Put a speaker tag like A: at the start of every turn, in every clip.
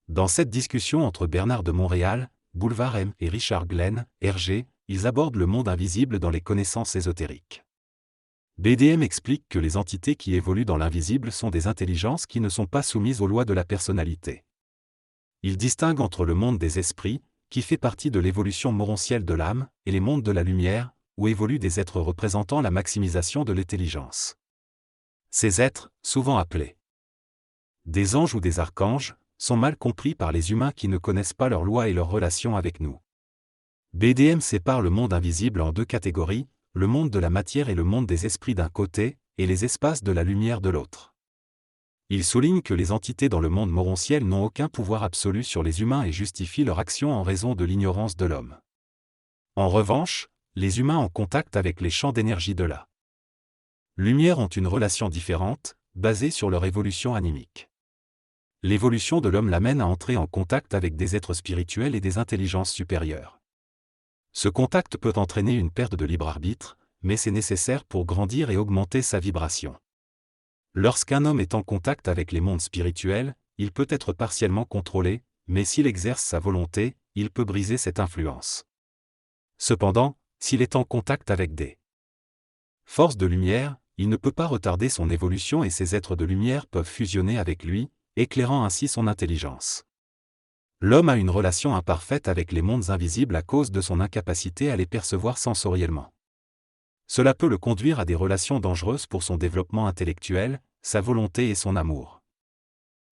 A: Dans cette discussion entre Bernard de Montréal, Boulevard M et Richard Glenn, RG, ils abordent le monde invisible dans les connaissances ésotériques. BDM explique que les entités qui évoluent dans l'invisible sont des intelligences qui ne sont pas soumises aux lois de la personnalité. Il distingue entre le monde des esprits, qui fait partie de l'évolution morontielle de l'âme, et les mondes de la lumière, où évoluent des êtres représentant la maximisation de l'intelligence. Ces êtres, souvent appelés des anges ou des archanges, sont mal compris par les humains qui ne connaissent pas leurs lois et leurs relations avec nous. BDM sépare le monde invisible en deux catégories, le monde de la matière et le monde des esprits d'un côté, et les espaces de la lumière de l'autre. Il souligne que les entités dans le monde morontiel n'ont aucun pouvoir absolu sur les humains et justifient leur action en raison de l'ignorance de l'homme. En revanche, les humains en contact avec les champs d'énergie de la lumière ont une relation différente, basée sur leur évolution animique. L'évolution de l'homme l'amène à entrer en contact avec des êtres spirituels et des intelligences supérieures. Ce contact peut entraîner une perte de libre arbitre, mais c'est nécessaire pour grandir et augmenter sa vibration. Lorsqu'un homme est en contact avec les mondes spirituels, il peut être partiellement contrôlé, mais s'il exerce sa volonté, il peut briser cette influence. Cependant, s'il est en contact avec des forces de lumière, il ne peut pas retarder son évolution et ces êtres de lumière peuvent fusionner avec lui, éclairant ainsi son intelligence. L'homme a une relation imparfaite avec les mondes invisibles à cause de son incapacité à les percevoir sensoriellement. Cela peut le conduire à des relations dangereuses pour son développement intellectuel, sa volonté et son amour.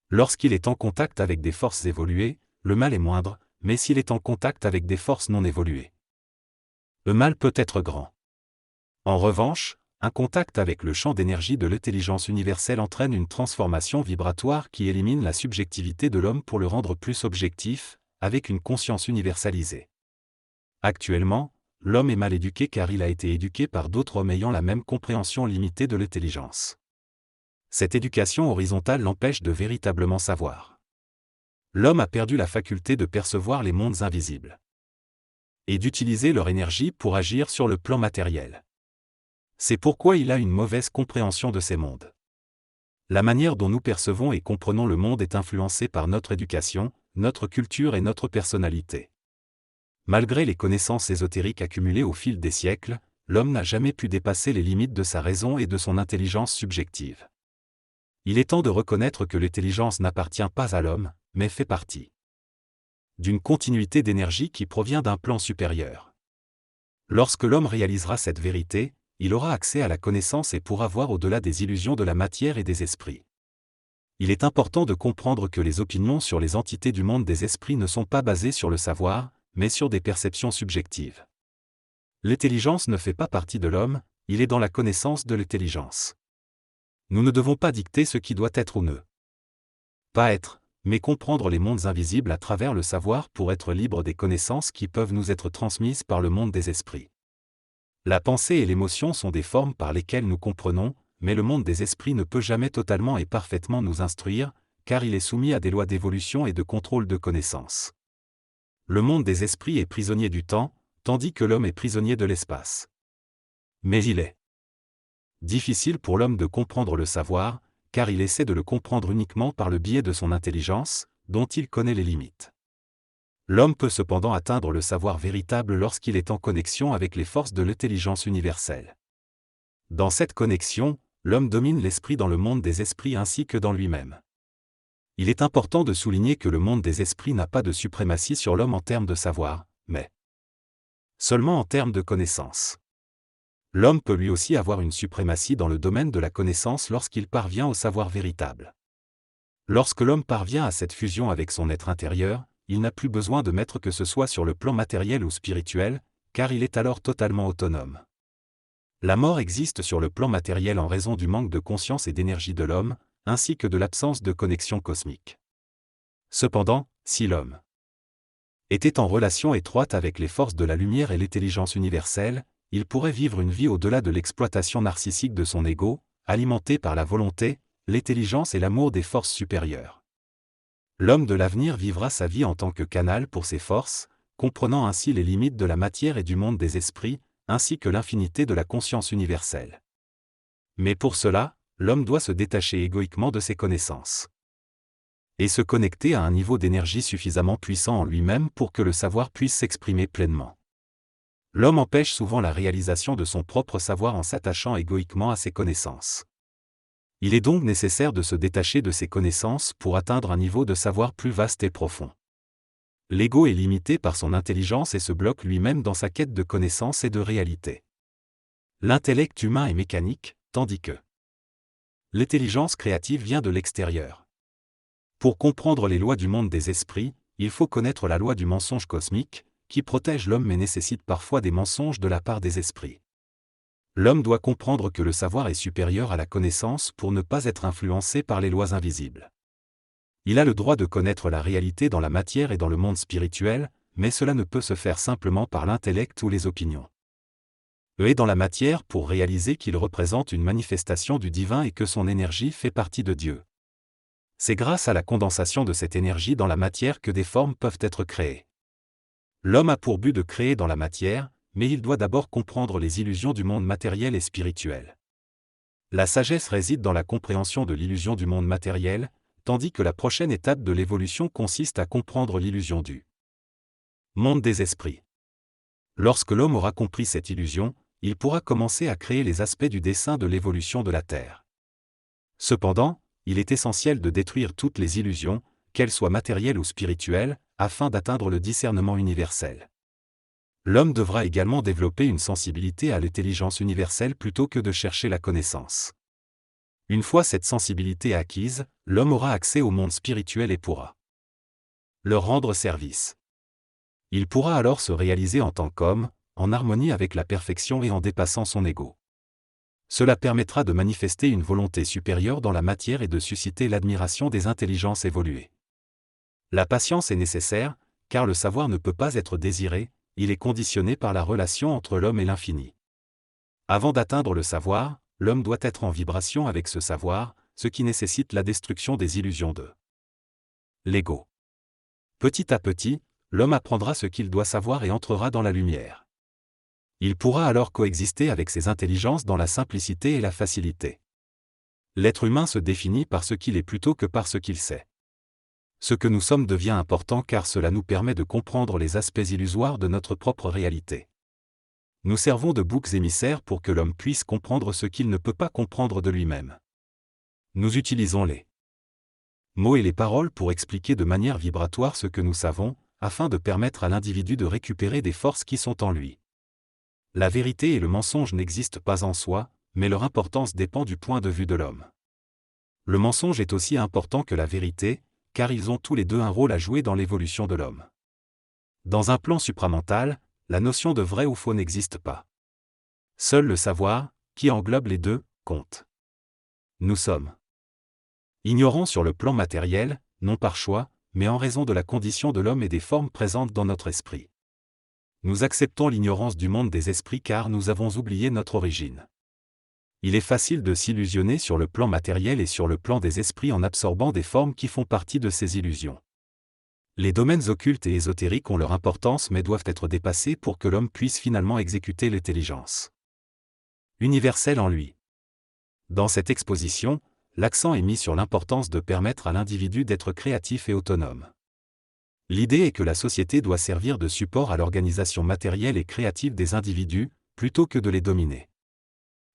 A: Lorsqu'il est en contact avec des forces évoluées, le mal est moindre, mais s'il est en contact avec des forces non évoluées, le mal peut être grand. En revanche, un contact avec le champ d'énergie de l'intelligence universelle entraîne une transformation vibratoire qui élimine la subjectivité de l'homme pour le rendre plus objectif, avec une conscience universalisée. Actuellement, l'homme est mal éduqué car il a été éduqué par d'autres hommes ayant la même compréhension limitée de l'intelligence. Cette éducation horizontale l'empêche de véritablement savoir. L'homme a perdu la faculté de percevoir les mondes invisibles et d'utiliser leur énergie pour agir sur le plan matériel. C'est pourquoi il a une mauvaise compréhension de ces mondes. La manière dont nous percevons et comprenons le monde est influencée par notre éducation, notre culture et notre personnalité. Malgré les connaissances ésotériques accumulées au fil des siècles, l'homme n'a jamais pu dépasser les limites de sa raison et de son intelligence subjective. Il est temps de reconnaître que l'intelligence n'appartient pas à l'homme, mais fait partie d'une continuité d'énergie qui provient d'un plan supérieur. Lorsque l'homme réalisera cette vérité, il aura accès à la connaissance et pourra voir au-delà des illusions de la matière et des esprits. Il est important de comprendre que les opinions sur les entités du monde des esprits ne sont pas basées sur le savoir, mais sur des perceptions subjectives. L'intelligence ne fait pas partie de l'homme, il est dans la connaissance de l'intelligence. Nous ne devons pas dicter ce qui doit être ou ne pas être, mais comprendre les mondes invisibles à travers le savoir pour être libre des connaissances qui peuvent nous être transmises par le monde des esprits. La pensée et l'émotion sont des formes par lesquelles nous comprenons, mais le monde des esprits ne peut jamais totalement et parfaitement nous instruire, car il est soumis à des lois d'évolution et de contrôle de connaissance. Le monde des esprits est prisonnier du temps, tandis que l'homme est prisonnier de l'espace. Mais il est difficile pour l'homme de comprendre le savoir, car il essaie de le comprendre uniquement par le biais de son intelligence, dont il connaît les limites. L'homme peut cependant atteindre le savoir véritable lorsqu'il est en connexion avec les forces de l'intelligence universelle. Dans cette connexion, l'homme domine l'esprit dans le monde des esprits ainsi que dans lui-même. Il est important de souligner que le monde des esprits n'a pas de suprématie sur l'homme en termes de savoir, mais seulement en termes de connaissance. L'homme peut lui aussi avoir une suprématie dans le domaine de la connaissance lorsqu'il parvient au savoir véritable. Lorsque l'homme parvient à cette fusion avec son être intérieur, il n'a plus besoin de mettre que ce soit sur le plan matériel ou spirituel, car il est alors totalement autonome. La mort existe sur le plan matériel en raison du manque de conscience et d'énergie de l'homme, ainsi que de l'absence de connexion cosmique. Cependant, si l'homme était en relation étroite avec les forces de la lumière et l'intelligence universelle, il pourrait vivre une vie au-delà de l'exploitation narcissique de son ego, alimentée par la volonté, l'intelligence et l'amour des forces supérieures. L'homme de l'avenir vivra sa vie en tant que canal pour ces forces, comprenant ainsi les limites de la matière et du monde des esprits, ainsi que l'infinité de la conscience universelle. Mais pour cela, l'homme doit se détacher égoïquement de ses connaissances. et se connecter à un niveau d'énergie suffisamment puissant en lui-même pour que le savoir puisse s'exprimer pleinement. L'homme empêche souvent la réalisation de son propre savoir en s'attachant égoïquement à ses connaissances. Il est donc nécessaire de se détacher de ses connaissances pour atteindre un niveau de savoir plus vaste et profond. L'ego est limité par son intelligence et se bloque lui-même dans sa quête de connaissance et de réalité. L'intellect humain est mécanique, tandis que l'intelligence créative vient de l'extérieur. Pour comprendre les lois du monde des esprits, il faut connaître la loi du mensonge cosmique, qui protège l'homme mais nécessite parfois des mensonges de la part des esprits. L'homme doit comprendre que le savoir est supérieur à la connaissance pour ne pas être influencé par les lois invisibles. Il a le droit de connaître la réalité dans la matière et dans le monde spirituel, mais cela ne peut se faire simplement par l'intellect ou les opinions. Est dans la matière pour réaliser qu'il représente une manifestation du divin et que son énergie fait partie de Dieu. C'est grâce à la condensation de cette énergie dans la matière que des formes peuvent être créées. L'homme a pour but de créer dans la matière, mais il doit d'abord comprendre les illusions du monde matériel et spirituel. La sagesse réside dans la compréhension de l'illusion du monde matériel, tandis que la prochaine étape de l'évolution consiste à comprendre l'illusion du monde des esprits. Lorsque l'homme aura compris cette illusion, il pourra commencer à créer les aspects du dessein de l'évolution de la Terre. Cependant, il est essentiel de détruire toutes les illusions, qu'elles soient matérielles ou spirituelles, afin d'atteindre le discernement universel. L'homme devra également développer une sensibilité à l'intelligence universelle plutôt que de chercher la connaissance. Une fois cette sensibilité acquise, l'homme aura accès au monde spirituel et pourra leur rendre service. Il pourra alors se réaliser en tant qu'homme, en harmonie avec la perfection et en dépassant son ego. Cela permettra de manifester une volonté supérieure dans la matière et de susciter l'admiration des intelligences évoluées. La patience est nécessaire, car le savoir ne peut pas être désiré, il est conditionné par la relation entre l'homme et l'infini. Avant d'atteindre le savoir, l'homme doit être en vibration avec ce savoir, ce qui nécessite la destruction des illusions de l'ego. Petit à petit, l'homme apprendra ce qu'il doit savoir et entrera dans la lumière. Il pourra alors coexister avec ses intelligences dans la simplicité et la facilité. L'être humain se définit par ce qu'il est plutôt que par ce qu'il sait. Ce que nous sommes devient important car cela nous permet de comprendre les aspects illusoires de notre propre réalité. Nous servons de boucs émissaires pour que l'homme puisse comprendre ce qu'il ne peut pas comprendre de lui-même. Nous utilisons les mots et les paroles pour expliquer de manière vibratoire ce que nous savons, afin de permettre à l'individu de récupérer des forces qui sont en lui. La vérité et le mensonge n'existent pas en soi, mais leur importance dépend du point de vue de l'homme. Le mensonge est aussi important que la vérité, car ils ont tous les deux un rôle à jouer dans l'évolution de l'homme. Dans un plan supramental, la notion de vrai ou faux n'existe pas. Seul le savoir, qui englobe les deux, compte. Nous sommes ignorants sur le plan matériel, non par choix, mais en raison de la condition de l'homme et des formes présentes dans notre esprit. Nous acceptons l'ignorance du monde des esprits car nous avons oublié notre origine. Il est facile de s'illusionner sur le plan matériel et sur le plan des esprits en absorbant des formes qui font partie de ces illusions. Les domaines occultes et ésotériques ont leur importance mais doivent être dépassés pour que l'homme puisse finalement exécuter l'intelligence universelle en lui. Dans cette exposition, l'accent est mis sur l'importance de permettre à l'individu d'être créatif et autonome. L'idée est que la société doit servir de support à l'organisation matérielle et créative des individus, plutôt que de les dominer.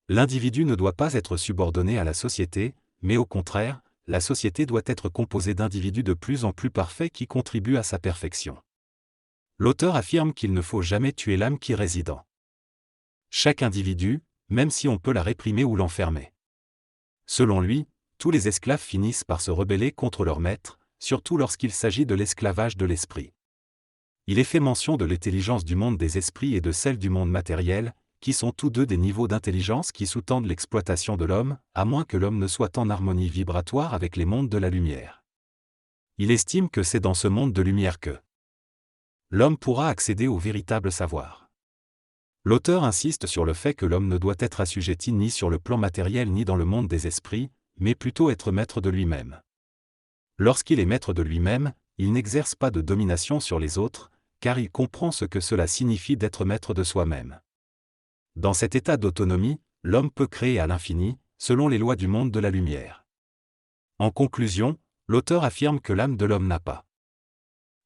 A: L'individu ne doit pas être subordonné à la société, mais au contraire, la société doit être composée d'individus de plus en plus parfaits qui contribuent à sa perfection. L'auteur affirme qu'il ne faut jamais tuer l'âme qui réside en chaque individu, même si on peut la réprimer ou l'enfermer. Selon lui, tous les esclaves finissent par se rebeller contre leur maître, surtout lorsqu'il s'agit de l'esclavage de l'esprit. Il est fait mention de l'intelligence du monde des esprits et de celle du monde matériel, qui sont tous deux des niveaux d'intelligence qui sous-tendent l'exploitation de l'homme, à moins que l'homme ne soit en harmonie vibratoire avec les mondes de la lumière. Il estime que c'est dans ce monde de lumière que l'homme pourra accéder au véritable savoir. L'auteur insiste sur le fait que l'homme ne doit être assujetti ni sur le plan matériel ni dans le monde des esprits, mais plutôt être maître de lui-même. Lorsqu'il est maître de lui-même, il n'exerce pas de domination sur les autres, car il comprend ce que cela signifie d'être maître de soi-même. Dans cet état d'autonomie, l'homme peut créer à l'infini, selon les lois du monde de la lumière. En conclusion, l'auteur affirme que l'âme de l'homme n'a pas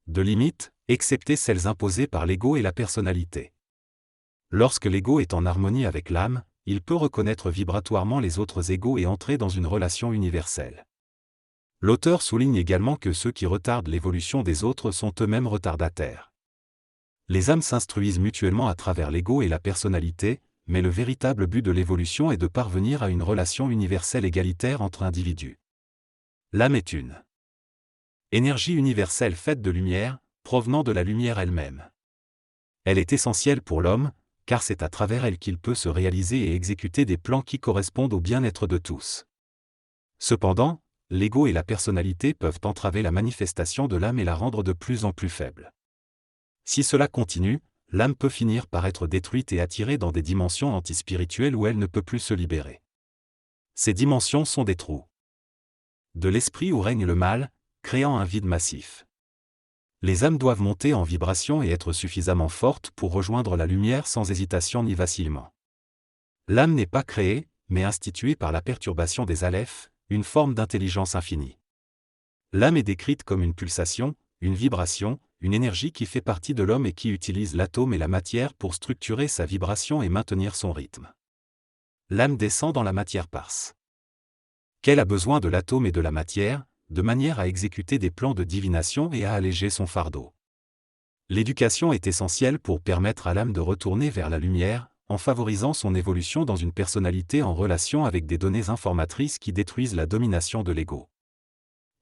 A: de limites, excepté celles imposées par l'ego et la personnalité. Lorsque l'ego est en harmonie avec l'âme, il peut reconnaître vibratoirement les autres égos et entrer dans une relation universelle. L'auteur souligne également que ceux qui retardent l'évolution des autres sont eux-mêmes retardataires. Les âmes s'instruisent mutuellement à travers l'ego et la personnalité, mais le véritable but de l'évolution est de parvenir à une relation universelle égalitaire entre individus. L'âme est une énergie universelle faite de lumière, provenant de la lumière elle-même. Elle est essentielle pour l'homme, car c'est à travers elle qu'il peut se réaliser et exécuter des plans qui correspondent au bien-être de tous. Cependant, l'ego et la personnalité peuvent entraver la manifestation de l'âme et la rendre de plus en plus faible. Si cela continue, l'âme peut finir par être détruite et attirée dans des dimensions antispirituelles où elle ne peut plus se libérer. Ces dimensions sont des trous de l'esprit où règne le mal, créant un vide massif. Les âmes doivent monter en vibration et être suffisamment fortes pour rejoindre la lumière sans hésitation ni vacillement. L'âme n'est pas créée, mais instituée par la perturbation des alephes, une forme d'intelligence infinie. L'âme est décrite comme une pulsation, une vibration, une énergie qui fait partie de l'homme et qui utilise l'atome et la matière pour structurer sa vibration et maintenir son rythme. L'âme descend dans la matière parse. Qu'elle a besoin de l'atome et de la matière, de manière à exécuter des plans de divination et à alléger son fardeau. L'éducation est essentielle pour permettre à l'âme de retourner vers la lumière, en favorisant son évolution dans une personnalité en relation avec des données informatrices qui détruisent la domination de l'ego.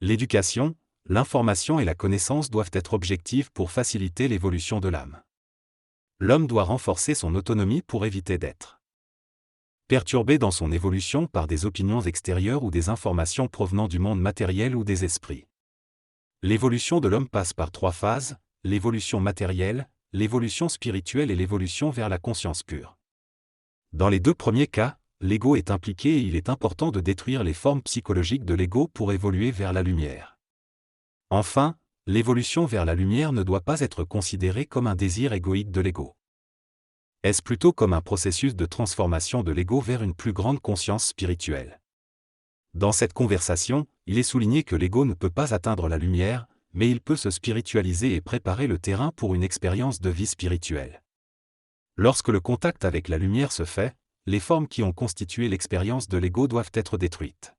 A: L'éducation, l'information et la connaissance doivent être objectives pour faciliter l'évolution de l'âme. L'homme doit renforcer son autonomie pour éviter d'être perturbé dans son évolution par des opinions extérieures ou des informations provenant du monde matériel ou des esprits. L'évolution de l'homme passe par 3 phases, l'évolution matérielle, l'évolution spirituelle et l'évolution vers la conscience pure. Dans les 2 premiers cas, l'ego est impliqué et il est important de détruire les formes psychologiques de l'ego pour évoluer vers la lumière. Enfin, l'évolution vers la lumière ne doit pas être considérée comme un désir égoïque de l'ego. Est-ce plutôt comme un processus de transformation de l'ego vers une plus grande conscience spirituelle? Dans cette conversation, il est souligné que l'ego ne peut pas atteindre la lumière, mais il peut se spiritualiser et préparer le terrain pour une expérience de vie spirituelle. Lorsque le contact avec la lumière se fait, les formes qui ont constitué l'expérience de l'ego doivent être détruites.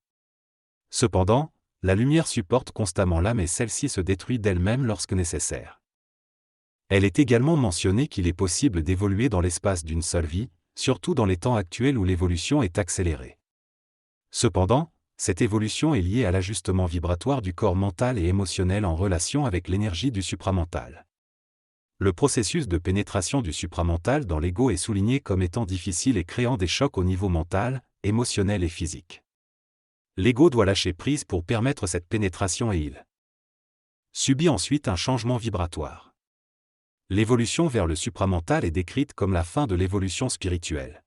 A: Cependant, la lumière supporte constamment l'âme et celle-ci se détruit d'elle-même lorsque nécessaire. Elle est également mentionné qu'il est possible d'évoluer dans l'espace d'une seule vie, surtout dans les temps actuels où l'évolution est accélérée. Cependant, cette évolution est liée à l'ajustement vibratoire du corps mental et émotionnel en relation avec l'énergie du supramental. Le processus de pénétration du supramental dans l'ego est souligné comme étant difficile et créant des chocs au niveau mental, émotionnel et physique. L'ego doit lâcher prise pour permettre cette pénétration et il subit ensuite un changement vibratoire. L'évolution vers le supramental est décrite comme la fin de l'évolution spirituelle.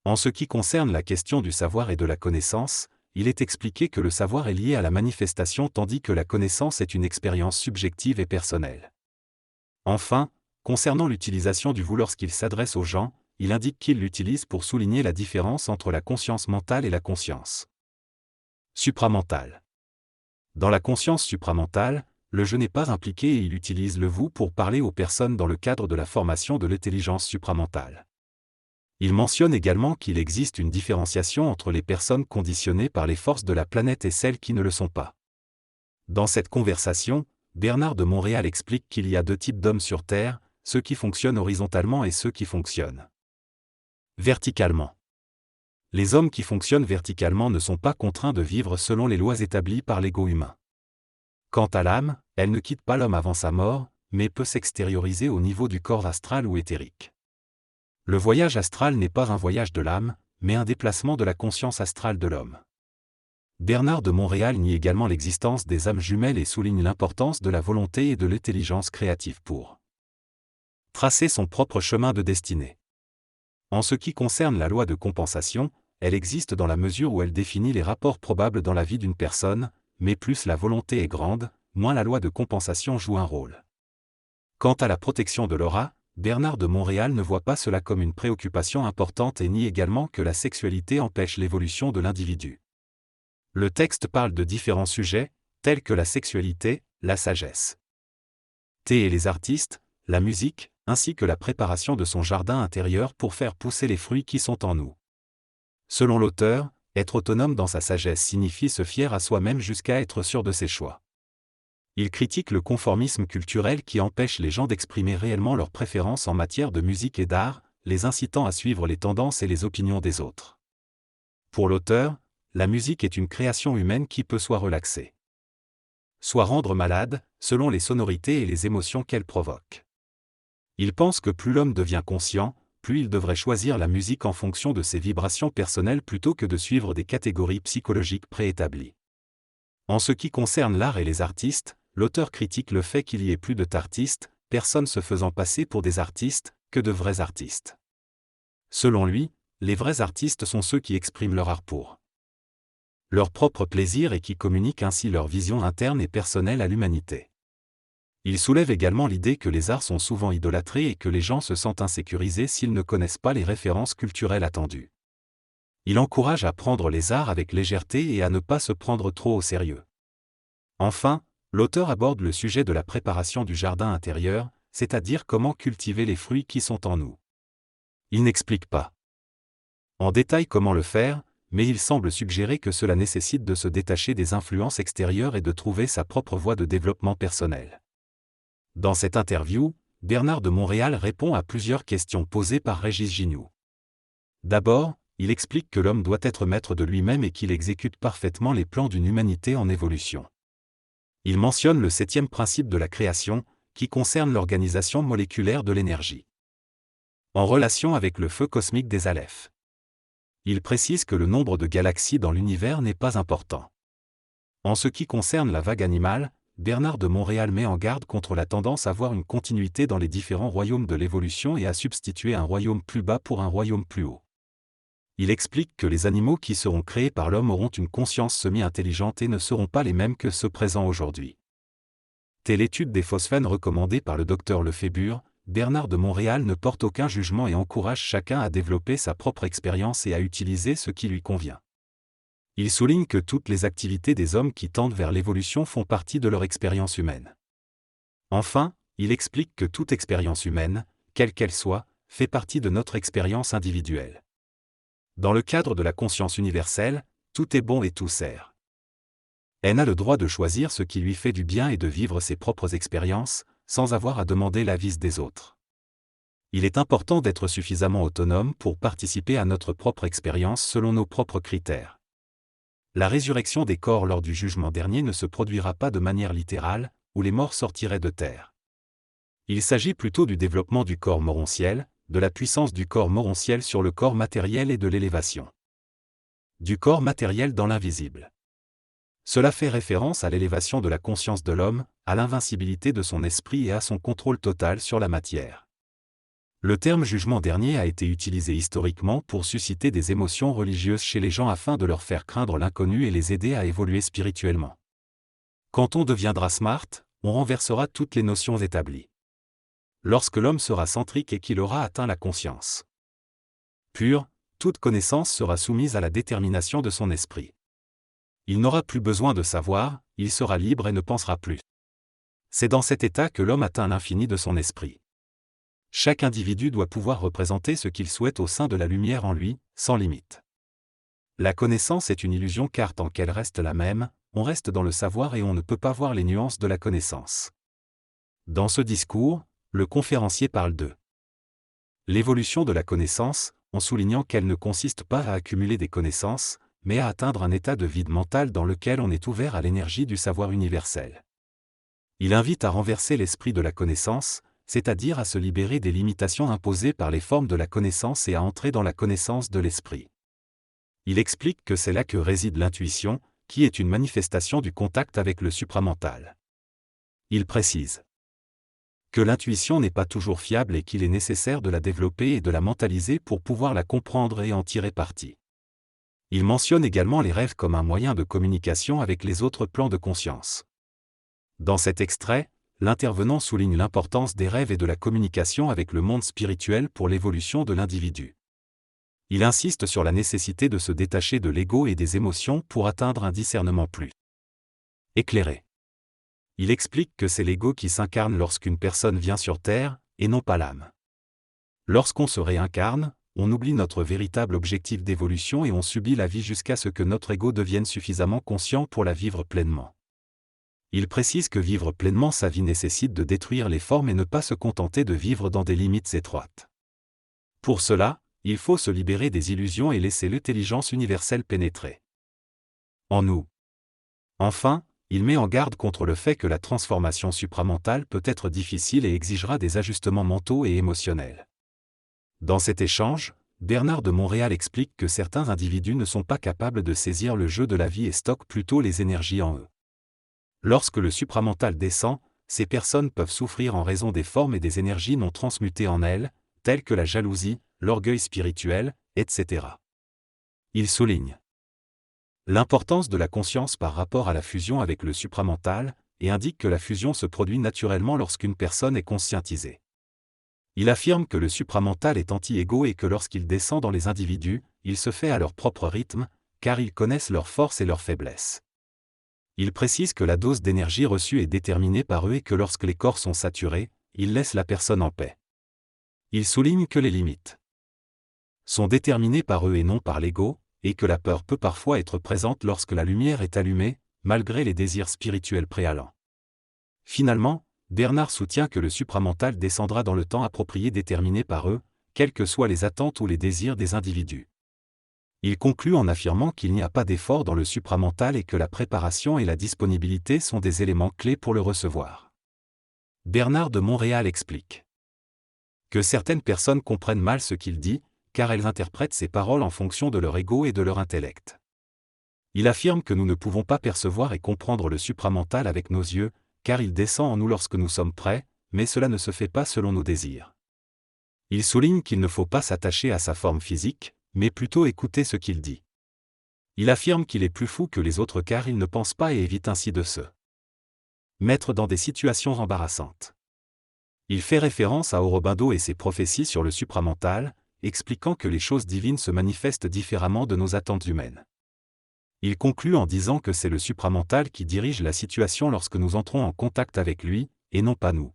A: En ce qui concerne la question du savoir et de la connaissance, il est expliqué que le savoir est lié à la manifestation tandis que la connaissance est une expérience subjective et personnelle. Enfin, concernant l'utilisation du vous lorsqu'il s'adresse aux gens, il indique qu'il l'utilise pour souligner la différence entre la conscience mentale et la conscience supramentale. Dans la conscience supramentale, le je n'est pas impliqué et il utilise le vous pour parler aux personnes dans le cadre de la formation de l'intelligence supramentale. Il mentionne également qu'il existe une différenciation entre les personnes conditionnées par les forces de la planète et celles qui ne le sont pas. Dans cette conversation, Bernard de Montréal explique qu'il y a 2 types d'hommes sur Terre, ceux qui fonctionnent horizontalement et ceux qui fonctionnent verticalement. Les hommes qui fonctionnent verticalement ne sont pas contraints de vivre selon les lois établies par l'ego humain. Quant à l'âme, elle ne quitte pas l'homme avant sa mort, mais peut s'extérioriser au niveau du corps astral ou éthérique. Le voyage astral n'est pas un voyage de l'âme, mais un déplacement de la conscience astrale de l'homme. Bernard de Montréal nie également l'existence des âmes jumelles et souligne l'importance de la volonté et de l'intelligence créative pour tracer son propre chemin de destinée. En ce qui concerne la loi de compensation, elle existe dans la mesure où elle définit les rapports probables dans la vie d'une personne, mais plus la volonté est grande, moins la loi de compensation joue un rôle. Quant à la protection de l'aura, Bernard de Montréal ne voit pas cela comme une préoccupation importante et nie également que la sexualité empêche l'évolution de l'individu. Le texte parle de différents sujets, tels que la sexualité, la sagesse. T et les artistes, la musique, ainsi que la préparation de son jardin intérieur pour faire pousser les fruits qui sont en nous. Selon l'auteur, être autonome dans sa sagesse signifie se fier à soi-même jusqu'à être sûr de ses choix. Il critique le conformisme culturel qui empêche les gens d'exprimer réellement leurs préférences en matière de musique et d'art, les incitant à suivre les tendances et les opinions des autres. Pour l'auteur, la musique est une création humaine qui peut soit relaxer, soit rendre malade, selon les sonorités et les émotions qu'elle provoque. Il pense que plus l'homme devient conscient, plus il devrait choisir la musique en fonction de ses vibrations personnelles plutôt que de suivre des catégories psychologiques préétablies. En ce qui concerne l'art et les artistes, l'auteur critique le fait qu'il y ait plus de tartistes, personnes se faisant passer pour des artistes, que de vrais artistes. Selon lui, les vrais artistes sont ceux qui expriment leur art pour leur propre plaisir et qui communiquent ainsi leur vision interne et personnelle à l'humanité. Il soulève également l'idée que les arts sont souvent idolâtrés et que les gens se sentent insécurisés s'ils ne connaissent pas les références culturelles attendues. Il encourage à prendre les arts avec légèreté et à ne pas se prendre trop au sérieux. Enfin, l'auteur aborde le sujet de la préparation du jardin intérieur, c'est-à-dire comment cultiver les fruits qui sont en nous. Il n'explique pas en détail comment le faire, mais il semble suggérer que cela nécessite de se détacher des influences extérieures et de trouver sa propre voie de développement personnel. Dans cette interview, Bernard de Montréal répond à plusieurs questions posées par Régis Gignoux. D'abord, il explique que l'homme doit être maître de lui-même et qu'il exécute parfaitement les plans d'une humanité en évolution. Il mentionne le 7e principe de la création, qui concerne l'organisation moléculaire de l'énergie, en relation avec le feu cosmique des Alephes. Il précise que le nombre de galaxies dans l'univers n'est pas important. En ce qui concerne la vague animale, Bernard de Montréal met en garde contre la tendance à voir une continuité dans les différents royaumes de l'évolution et à substituer un royaume plus bas pour un royaume plus haut. Il explique que les animaux qui seront créés par l'homme auront une conscience semi-intelligente et ne seront pas les mêmes que ceux présents aujourd'hui. Telle l'étude des phosphènes recommandée par le docteur Lefébure, Bernard de Montréal ne porte aucun jugement et encourage chacun à développer sa propre expérience et à utiliser ce qui lui convient. Il souligne que toutes les activités des hommes qui tendent vers l'évolution font partie de leur expérience humaine. Enfin, il explique que toute expérience humaine, quelle qu'elle soit, fait partie de notre expérience individuelle. Dans le cadre de la conscience universelle, tout est bon et tout sert. Elle a le droit de choisir ce qui lui fait du bien et de vivre ses propres expériences, sans avoir à demander l'avis des autres. Il est important d'être suffisamment autonome pour participer à notre propre expérience selon nos propres critères. La résurrection des corps lors du jugement dernier ne se produira pas de manière littérale, où les morts sortiraient de terre. Il s'agit plutôt du développement du corps morontiel, de la puissance du corps morontiel sur le corps matériel et de l'élévation du corps matériel dans l'invisible. Cela fait référence à l'élévation de la conscience de l'homme, à l'invincibilité de son esprit et à son contrôle total sur la matière. Le terme jugement dernier a été utilisé historiquement pour susciter des émotions religieuses chez les gens afin de leur faire craindre l'inconnu et les aider à évoluer spirituellement. Quand on deviendra smart, on renversera toutes les notions établies. Lorsque l'homme sera centrique et qu'il aura atteint la conscience pure, toute connaissance sera soumise à la détermination de son esprit. Il n'aura plus besoin de savoir, il sera libre et ne pensera plus. C'est dans cet état que l'homme atteint l'infini de son esprit. Chaque individu doit pouvoir représenter ce qu'il souhaite au sein de la lumière en lui, sans limite. La connaissance est une illusion car tant qu'elle reste la même, on reste dans le savoir et on ne peut pas voir les nuances de la connaissance. Dans ce discours, le conférencier parle de l'évolution de la connaissance, en soulignant qu'elle ne consiste pas à accumuler des connaissances, mais à atteindre un état de vide mental dans lequel on est ouvert à l'énergie du savoir universel. Il invite à renverser l'esprit de la connaissance, c'est-à-dire à se libérer des limitations imposées par les formes de la connaissance et à entrer dans la connaissance de l'esprit. Il explique que c'est là que réside l'intuition, qui est une manifestation du contact avec le supramental. Il précise que l'intuition n'est pas toujours fiable et qu'il est nécessaire de la développer et de la mentaliser pour pouvoir la comprendre et en tirer parti. Il mentionne également les rêves comme un moyen de communication avec les autres plans de conscience. Dans cet extrait, l'intervenant souligne l'importance des rêves et de la communication avec le monde spirituel pour l'évolution de l'individu. Il insiste sur la nécessité de se détacher de l'ego et des émotions pour atteindre un discernement plus éclairé. Il explique que c'est l'ego qui s'incarne lorsqu'une personne vient sur Terre, et non pas l'âme. Lorsqu'on se réincarne, on oublie notre véritable objectif d'évolution et on subit la vie jusqu'à ce que notre ego devienne suffisamment conscient pour la vivre pleinement. Il précise que vivre pleinement sa vie nécessite de détruire les formes et ne pas se contenter de vivre dans des limites étroites. Pour cela, il faut se libérer des illusions et laisser l'intelligence universelle pénétrer en nous. Enfin, il met en garde contre le fait que la transformation supramentale peut être difficile et exigera des ajustements mentaux et émotionnels. Dans cet échange, Bernard de Montréal explique que certains individus ne sont pas capables de saisir le jeu de la vie et stockent plutôt les énergies en eux. Lorsque le supramental descend, ces personnes peuvent souffrir en raison des formes et des énergies non transmutées en elles, telles que la jalousie, l'orgueil spirituel, etc. Il souligne l'importance de la conscience par rapport à la fusion avec le supramental, et indique que la fusion se produit naturellement lorsqu'une personne est conscientisée. Il affirme que le supramental est anti-égo et que lorsqu'il descend dans les individus, il se fait à leur propre rythme, car ils connaissent leurs forces et leurs faiblesses. Il précise que la dose d'énergie reçue est déterminée par eux et que lorsque les corps sont saturés, ils laissent la personne en paix. Il souligne que les limites sont déterminées par eux et non par l'ego, et que la peur peut parfois être présente lorsque la lumière est allumée, malgré les désirs spirituels préalants. Finalement, Bernard soutient que le supramental descendra dans le temps approprié déterminé par eux, quelles que soient les attentes ou les désirs des individus. Il conclut en affirmant qu'il n'y a pas d'effort dans le supramental et que la préparation et la disponibilité sont des éléments clés pour le recevoir. Bernard de Montréal explique que certaines personnes comprennent mal ce qu'il dit, car elles interprètent ses paroles en fonction de leur ego et de leur intellect. Il affirme que nous ne pouvons pas percevoir et comprendre le supramental avec nos yeux, car il descend en nous lorsque nous sommes prêts, mais cela ne se fait pas selon nos désirs. Il souligne qu'il ne faut pas s'attacher à sa forme physique, mais plutôt écouter ce qu'il dit. Il affirme qu'il est plus fou que les autres car il ne pense pas et évite ainsi de se mettre dans des situations embarrassantes. Il fait référence à Aurobindo et ses prophéties sur le supramental, expliquant que les choses divines se manifestent différemment de nos attentes humaines. Il conclut en disant que c'est le supramental qui dirige la situation lorsque nous entrons en contact avec lui, et non pas nous.